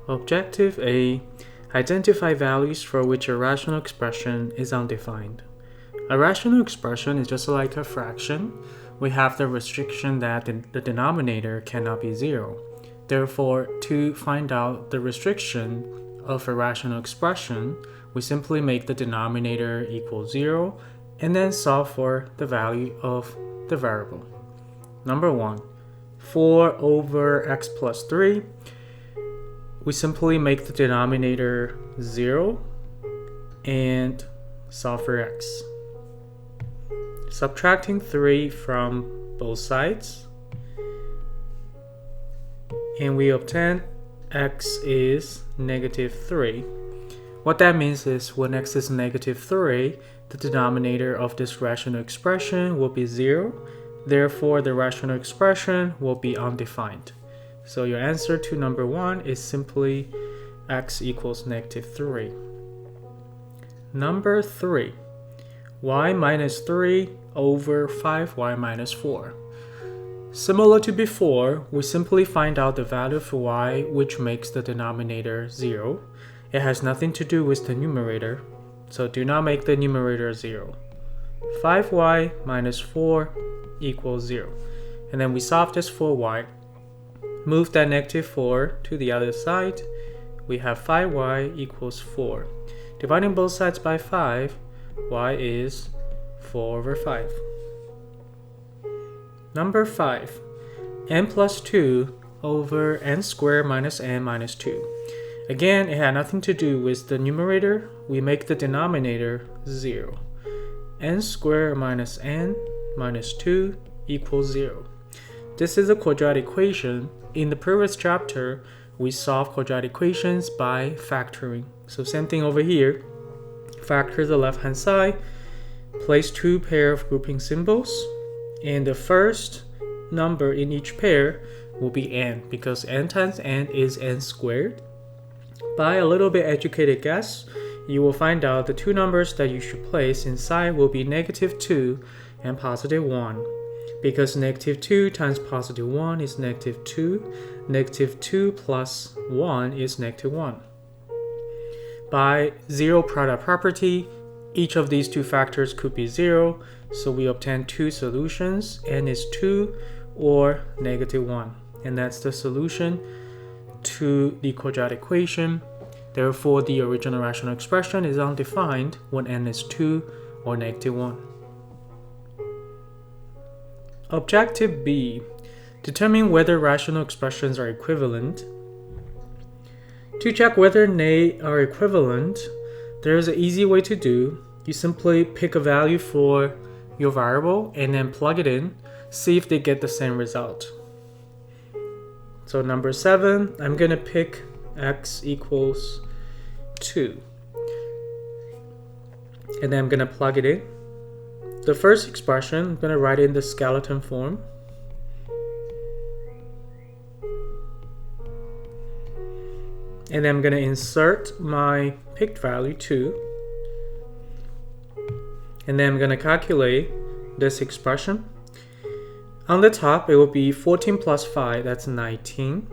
Objective A. Identify values for which a rational expression is undefined. A rational expression is just like a fraction. We have the restriction that the denominator cannot be 0. Therefore, to find out the restriction of a rational expression, we simply make the denominator equal 0 and then solve for the value of the variable. Number 1, 4 over x plus 3. We simply make the denominator 0 and solve for x. Subtracting 3 from both sides, and we obtain x is negative 3. What that means is when x is negative 3, the denominator of this rational expression will be 0. Therefore, the rational expression will be undefined. So your answer to number 1 is simply x equals negative 3. Number 3, y minus 3 over 5y minus 4. Similar to before, we simply find out the value for y, which makes the denominator 0. It has nothing to do with the numerator, so do not make the numerator 0. 5y minus 4 equals 0. And then we solve this for y. Move that negative 4 to the other side. We have 5y equals 4. Dividing both sides by 5, y is 4 over 5. Number 5, n plus 2 over n squared minus n minus 2. Again, it had nothing to do with the numerator. We make the denominator 0. N squared minus n minus 2 equals 0. This is a quadratic equation. In the previous chapter, we solved quadratic equations by factoring. So same thing over here. Factor the left-hand side. Place 2 pair of grouping symbols. And the first number in each pair will be n, because n times n is n squared. By a little bit educated guess, you will find out the two numbers that you should place inside will be negative 2 and positive 1. Because negative 2 times positive 1 is negative 2. Negative 2 plus 1 is negative 1. By zero product property, each of these two factors could be 0. So we obtain two solutions. N is 2 or negative 1. And that's the solution to the quadratic equation. Therefore, the original rational expression is undefined when n is 2 or negative 1. Objective B. Determine whether rational expressions are equivalent. To check whether they are equivalent, there is an easy way to do. You simply pick a value for your variable and then plug it in, see if they get the same result. So number 7, I'm going to pick x equals 2. And then I'm going to plug it in. The first expression, I'm going to write in the skeleton form. And then I'm going to insert my picked value 2. And then I'm going to calculate this expression. On the top, it will be 14 plus 5, that's 19.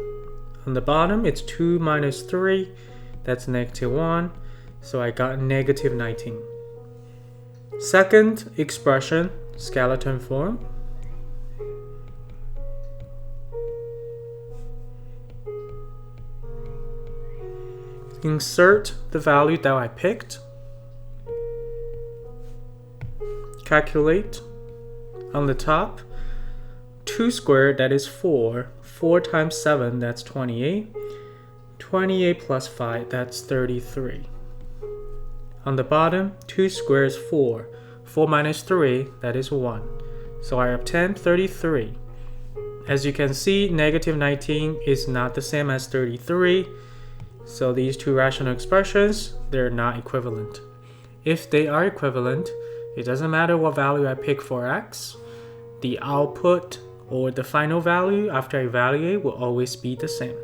On the bottom, it's 2 minus 3, that's negative 1. So I got negative 19. Second expression, skeleton form. Insert the value that I picked. Calculate. On the top, 2 squared, that is 4. 4 times 7, that's 28. 28 plus 5, that's 33. On the bottom, 2 squared is 4. 4 minus 3, that is 1. So I obtain 33. As you can see, negative 19 is not the same as 33. So these two rational expressions, they're not equivalent. If they are equivalent, it doesn't matter what value I pick for x. The output or the final value after I evaluate will always be the same.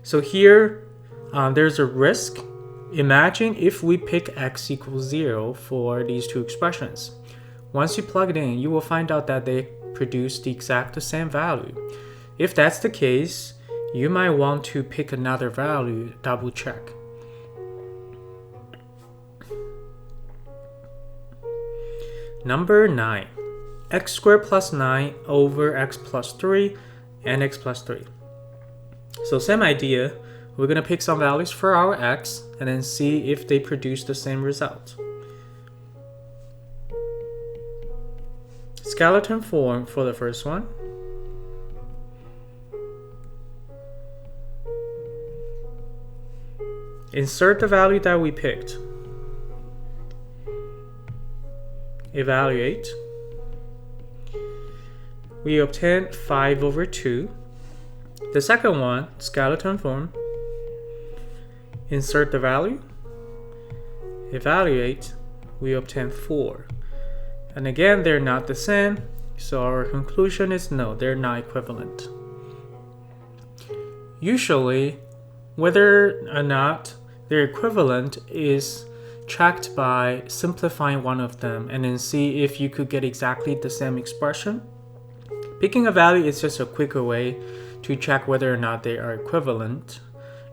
So here, there's a risk. Imagine if we pick x equals 0 for these two expressions. Once you plug it in, you will find out that they produce the exact same value. If that's the case, you might want to pick another value, double check. Number 9, x squared plus 9 over x plus 3 and x plus 3. So same idea, we're going to pick some values for our x and then see if they produce the same result. Skeleton form for the first one. Insert the value that we picked. Evaluate. We obtain 5 over 2. The second one, skeleton form. Insert the value. Evaluate. We obtain 4. And again, they're not the same, so our conclusion is no, they're not equivalent. Usually, whether or not they're equivalent is checked by simplifying one of them and then see if you could get exactly the same expression. Picking a value is just a quicker way to check whether or not they are equivalent.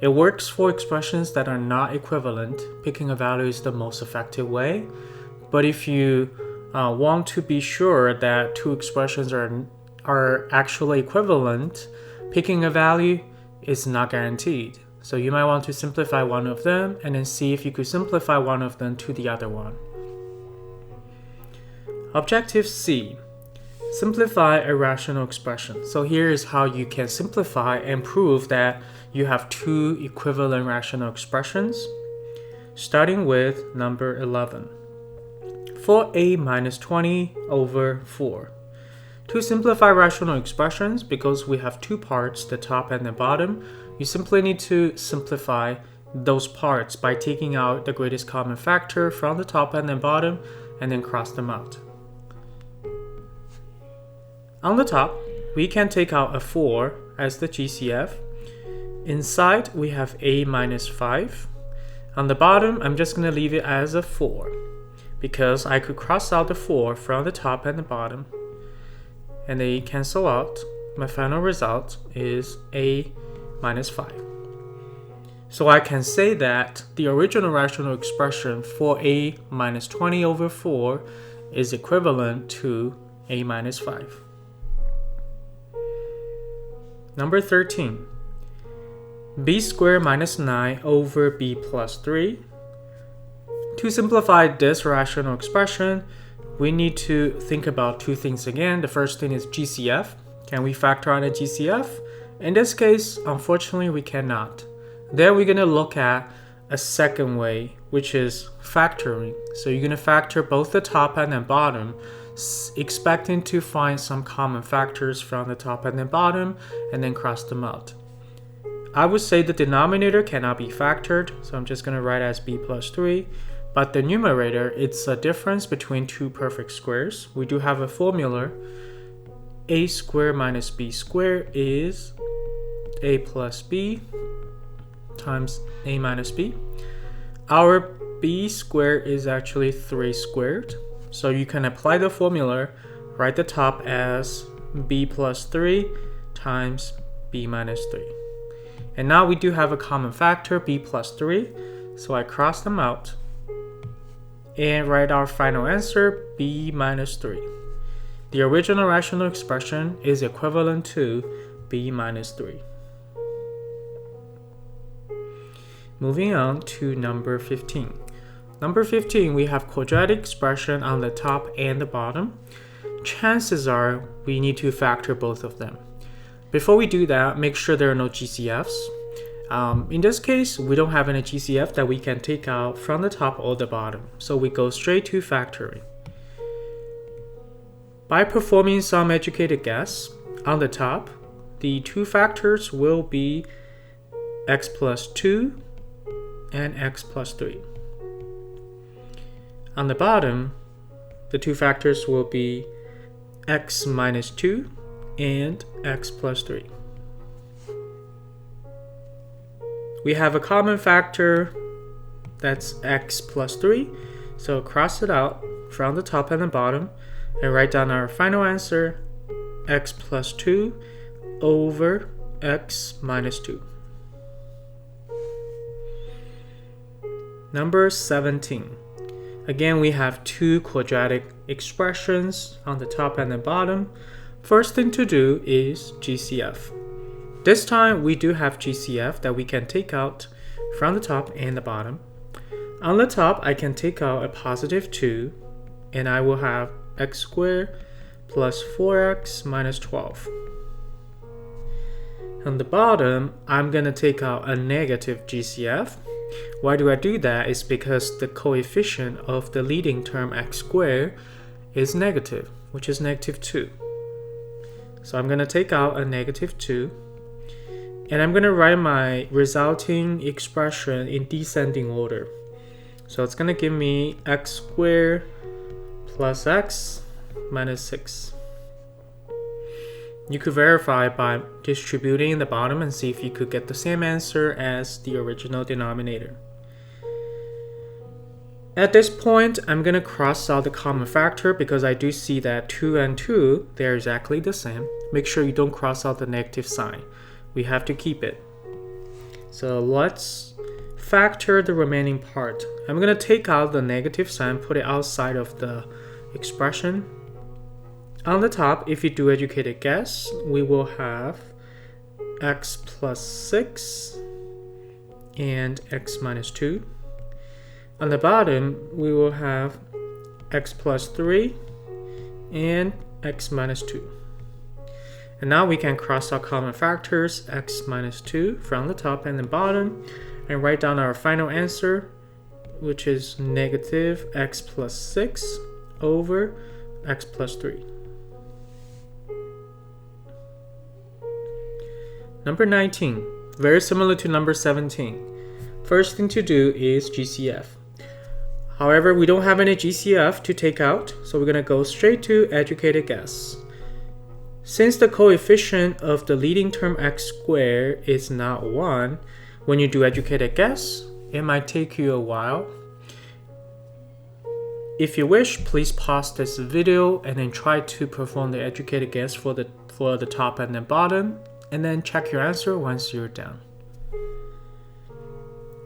It works for expressions that are not equivalent. Picking a value is the most effective way. But if you want to be sure that two expressions are actually equivalent, picking a value is not guaranteed. So you might want to simplify one of them and then see if you could simplify one of them to the other one. Objective C. Simplify a rational expression. So here is how you can simplify and prove that you have two equivalent rational expressions. Starting with number 11. 4a minus 20 over 4. To simplify rational expressions, because we have two parts, the top and the bottom, you simply need to simplify those parts by taking out the greatest common factor from the top and the bottom and then cross them out. On the top, we can take out a 4 as the GCF. Inside, we have a minus 5. On the bottom, I'm just going to leave it as a 4 because I could cross out the 4 from the top and the bottom and they cancel out. My final result is a minus 5. So I can say that the original rational expression for a minus 20 over 4 is equivalent to a minus 5. Number 13. b squared minus 9 over b plus 3. To simplify this rational expression, we need to think about two things again. The first thing is GCF. Can we factor out a GCF? In this case, unfortunately, we cannot. Then we're going to look at a second way, which is factoring. So you're going to factor both the top and the bottom, expecting to find some common factors from the top and the bottom, and then cross them out. I would say the denominator cannot be factored, so I'm just going to write as b plus 3. But the numerator, it's a difference between two perfect squares. We do have a formula. A squared minus b squared is a plus b times a minus b. Our b squared is actually 3 squared. So you can apply the formula, write the top as b plus 3 times b minus 3. And now we do have a common factor, b plus 3. So I cross them out and write our final answer, b minus 3. The original rational expression is equivalent to b minus 3. Moving on to number 15. Number 15, we have quadratic expression on the top and the bottom. Chances are we need to factor both of them. Before we do that, make sure there are no GCFs. In this case, we don't have any GCF that we can take out from the top or the bottom, so we go straight to factoring. By performing some educated guess, on the top, the two factors will be x plus 2 and x plus 3. On the bottom, the two factors will be x minus 2 and x plus 3. We have a common factor that's x plus 3, so cross it out from the top and the bottom and write down our final answer, x plus 2 over x minus 2. Number 17. Again, we have two quadratic expressions on the top and the bottom. First thing to do is GCF. This time we do have GCF that we can take out from the top and the bottom. On the top, I can take out a positive 2, and I will have x squared plus 4x minus 12. On the bottom, I'm going to take out a negative GCF. Why do I do that? It's because the coefficient of the leading term x squared is negative, which is negative 2. So I'm going to take out a negative 2, and I'm going to write my resulting expression in descending order. So it's going to give me x squared plus x minus 6. You could verify by distributing the bottom and see if you could get the same answer as the original denominator. At this point, I'm going to cross out the common factor because I do see that 2 and 2, they're exactly the same. Make sure you don't cross out the negative sign. We have to keep it. So let's factor the remaining part. I'm going to take out the negative sign, put it outside of the expression. On the top, if you do educated guess, we will have x plus 6 and x minus 2. On the bottom, we will have x plus 3 and x minus 2. And now we can cross out common factors, x minus 2 from the top and the bottom, and write down our final answer, which is negative x plus 6 over x plus 3. Number 19, very similar to number 17. First thing to do is GCF. However, we don't have any GCF to take out, so we're going to go straight to educated guess. Since the coefficient of the leading term x squared is not 1, when you do educated guess, it might take you a while. If you wish, please pause this video and then try to perform the educated guess for the top and the bottom, and then check your answer once you're done.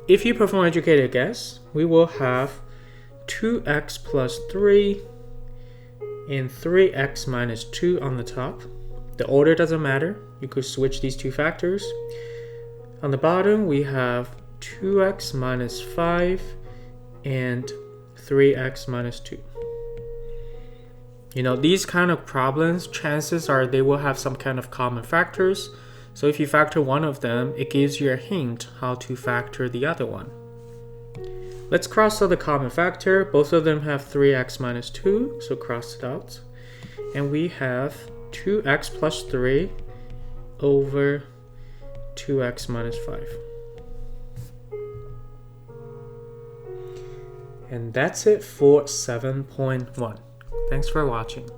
If you perform educated guess, we will have 2x plus 3 and 3x minus 2 on the top. The order doesn't matter. You could switch these two factors. On the bottom, we have 2x minus 5 and 3x minus 2. You know, these kind of problems, chances are they will have some kind of common factors. So if you factor one of them, it gives you a hint how to factor the other one. Let's cross out the common factor. Both of them have 3x minus 2, so cross it out. And we have 2x plus 3 over 2x minus 5. And that's it for 7.1. Thanks for watching.